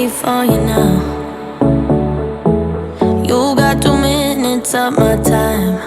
for you now. You got 2 minutes of my time,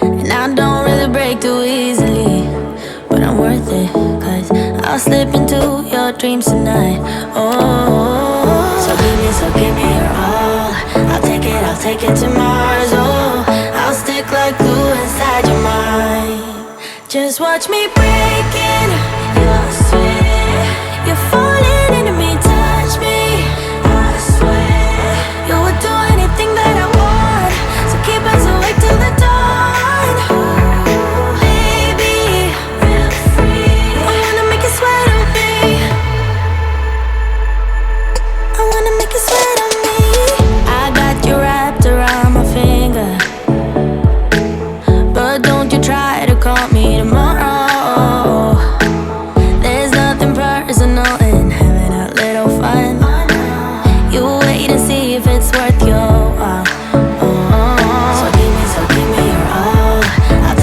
and I don't really break too easily, but I'm worth it, 'cause I'll slip into your dreams tonight. Oh, so give me your all. I'll take it to Mars. Oh, I'll stick like glue inside your mind. Just watch me breaking your sweat. You're falling into me, touch me. I swear you would do anything that I want, so keep us awake till the dawn. Baby, feel free. I wanna make you sweat on me. I wanna make you sweat on me. I got you wrapped around my finger, but don't you try to call me tomorrow. There's nothing personal in having a little fun. You wait and see if it's worth your while. So give me your all. I'll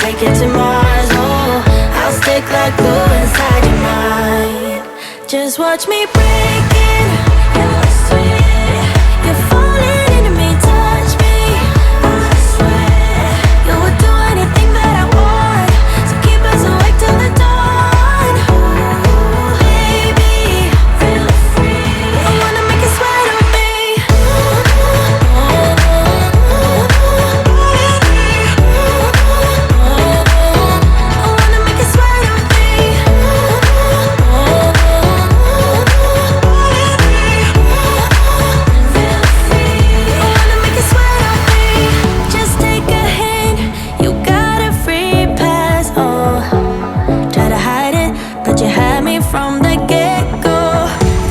take it to Mars. Oh, I'll stick like glue inside your mind. Just watch me breaking your sweat. You're falling into me, touch me. I swear you would do anything that I want, so keep us awake till the dawn. Baby, feel free. I wanna make you sweat on me. I wanna make you sweat on me. Feel free. I wanna make you sweat on me. Just take a hint, you got a free pass. Oh, try to hide it, but you had me from the get-go.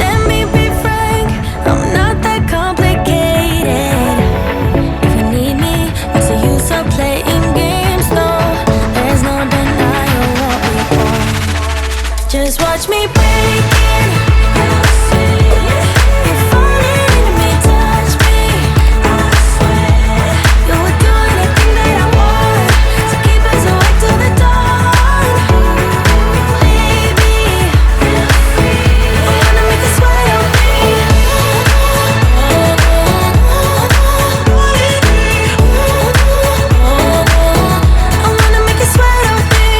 Let me be frank, I'm not that complicated. If you need me, what's the use of playing games though? There's no denying what we want. Just watch me breaking your sweat. You're falling into me, touch me. I swear you would do anything that I want, so keep us awake till the dawn. Baby, feel free. I wanna make you sweat on me. I wanna make you sweat on me.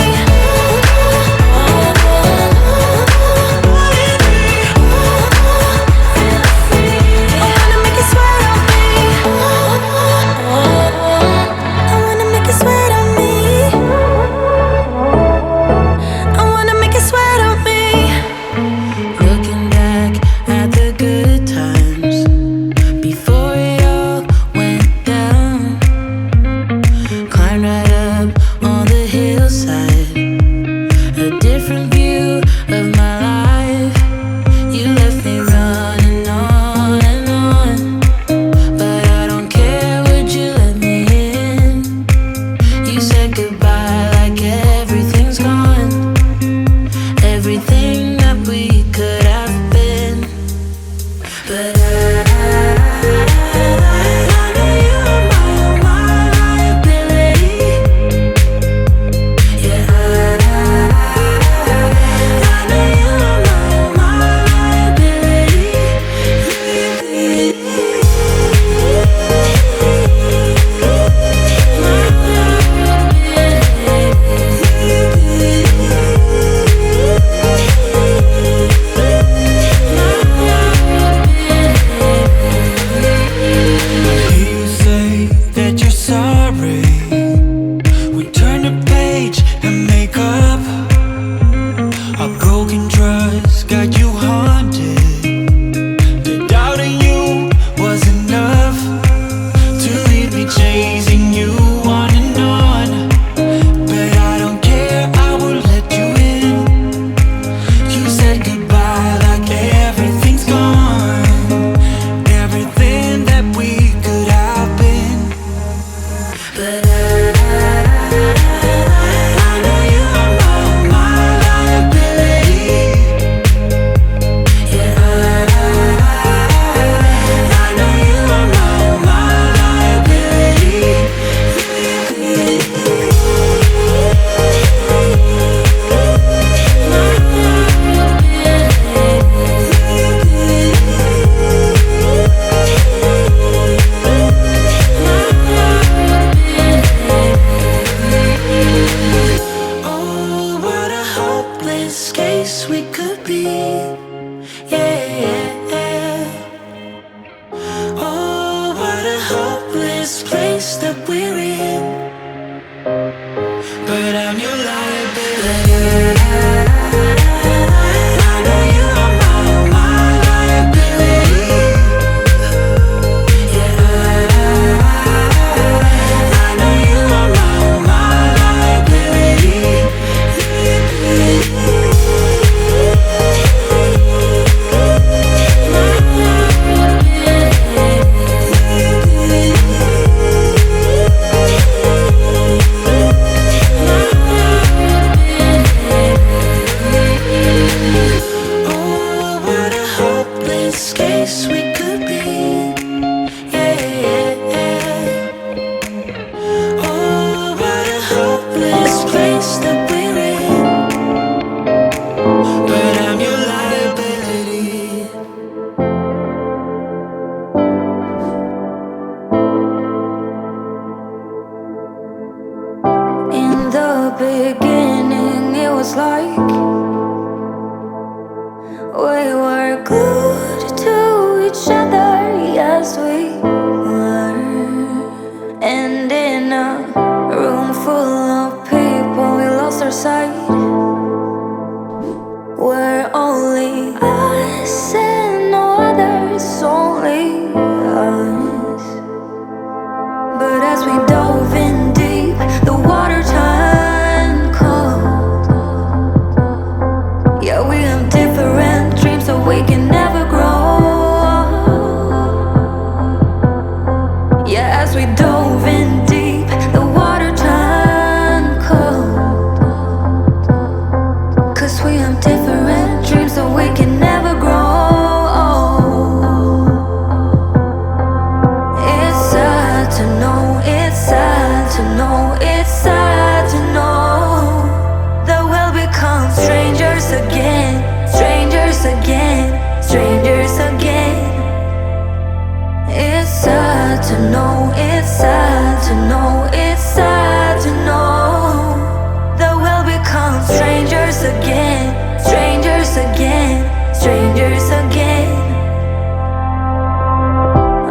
again, strangers again, strangers again.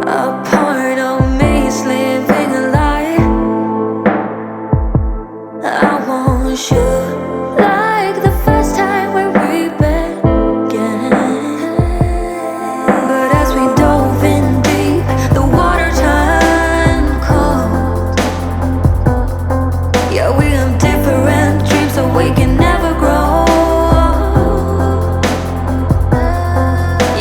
A part of me's living a lie. I want you like the first time when we began. But as we dove in deep, the water turned cold. Yeah, we have different dreams, so we can never grow.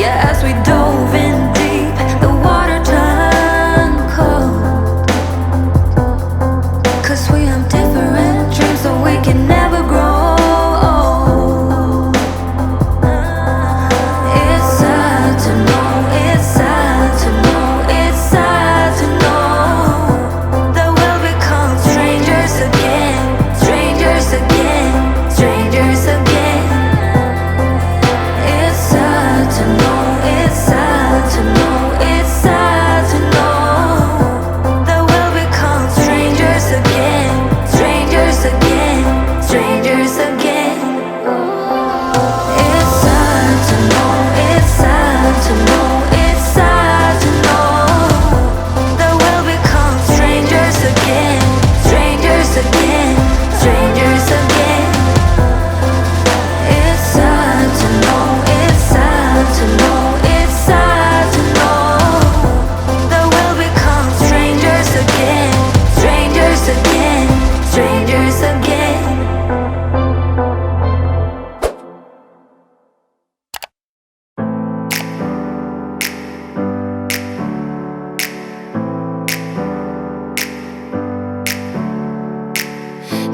Yeah, as we dove in deep, the water turned cold. 'Cause we have different dreams, so we can never grow. It's sad to know, it's sad to know, it's sad to know that we'll become strangers again, strangers again, strangers again. It's sad to know, it's sad to know, it's sad to know that we'll become strangers again, strangers again, strangers again. It's sad to know, it's sad to know, it's sad to know that we'll become strangers again, strangers again, strangers again. It's sad to know, it's sad to know, it's sad to know that we'll become strangers again, strangers again, strangers again.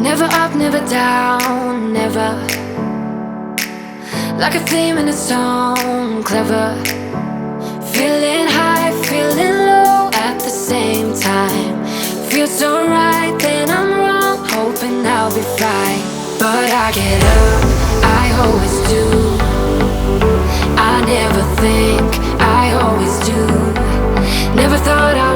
Never up, never down, never. Like a theme in a song, clever. Feeling high, feeling low at the same time. Feels so right, then I'm wrong, hoping I'll be fine. But I get up, I always do. I never think, I always do. Never thought I